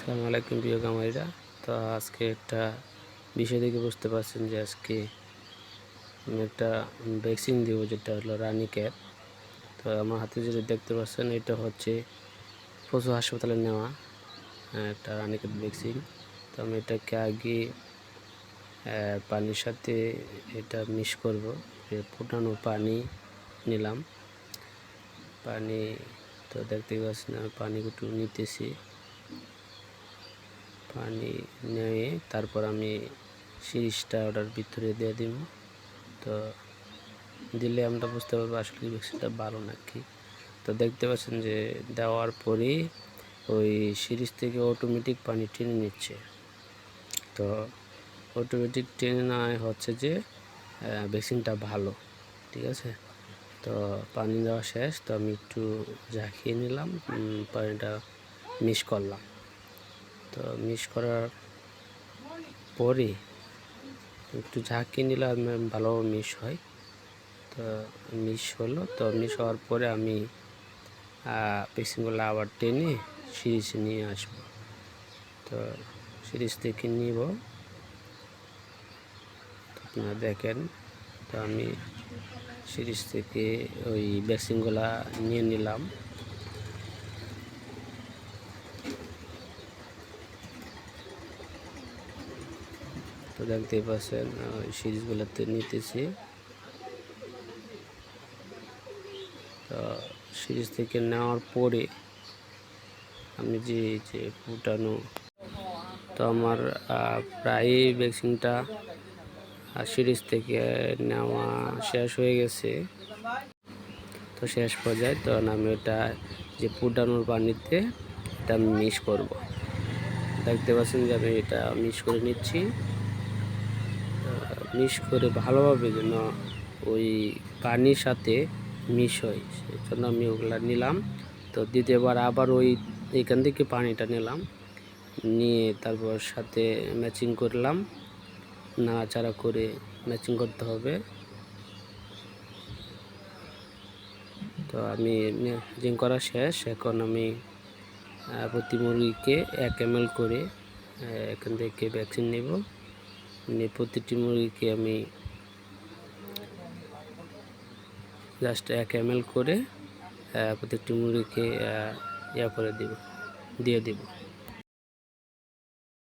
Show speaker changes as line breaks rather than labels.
আসসালামু আলাইকুম প্রিয় খামারিরা। তো আজকে একটা বিষয় দেখে বুঝতে পারছেন যে আজকে আমি একটা ভ্যাকসিন দিব, যেটা হলো রানীক্ষেত। তো আমার হাতে যেটা দেখতে পাচ্ছেন, এটা হচ্ছে পশু হাসপাতালে নেওয়া একটা রানীক্ষেত ভ্যাকসিন। তো আমি এটাকে আগে পানির সাথে এটা মিক্স করব। ফুটানো পানি নিলাম, পানি তো দেখতে পাচ্ছেন আমি পানিগুলো নিতেছি। পানি নিয়ে তারপর আমি সিরিজটা ওটার ভিতরে দিয়ে দিব। তো দিলে আমরা বুঝতে পারবো আসলে ভ্যাকসিনটা ভালো নাকি। তো দেখতে পাচ্ছেন যে দেওয়ার পরেই ওই সিরিজ থেকে অটোমেটিক পানি টেনে নিচ্ছে। তো অটোমেটিক টেনে নেওয়া হচ্ছে যে ভ্যাকসিনটা ভালো, ঠিক আছে। তো পানি দেওয়া শেষ, তো আমি একটু ঝাঁকিয়ে নিলাম, পানিটা মিক্স করলাম। তো মিক্স করার পরে একটু ঝাঁকিয়ে নিলে ভালো মিক্স হয়। তো মিক্স হলো, তো মিক্স হওয়ার পরে আমি ভ্যাকসিনগুলো আবার টেনে সিরিজে নিয়ে আসব। তো সিরিজ থেকে নিব, আপনারা দেখেন। তো আমি সিরিজ থেকে ওই ভ্যাকসিনগুলা নিয়ে নিলাম। তো দেখতেই পাচ্ছেন ওই সিরিজগুলোতে নিতেছি। তো সিরিজ থেকে নেওয়ার পরে আমি যে ফুটানো, তো আমার প্রায় ভ্যাকসিনটা সিরিজ থেকে নেওয়া শেষ হয়ে গেছে। তো শেষ পর্যায়ে তখন আমি ওটা যে ফুটানোর পানিতে এটা মিক্স করব। দেখতে পাচ্ছেন যে আমি এটা মিক্স করে নিচ্ছি। মিক্স করে ভালোভাবে যেন ওই পানির সাথে মিক্স হয়, সেই জন্য আমি ওগুলা নিলাম। তো দ্বিতীয়বার আবার ওই এখান থেকে পানিটা নিলাম, নিয়ে তারপর সাথে ম্যাচিং করলাম। নাড়াচাড়া করে ম্যাচিং করতে হবে। তো আমি ম্যাচিং করা শেষ। এখন আমি প্রতি মুরগিকে 1 ml করে এখান থেকে ভ্যাকসিন নেব। প্রতিটি মুরগিকে আমি জাস্ট 1 ml করে প্রত্যেকটি মুরগিকে দিয়ে দিব।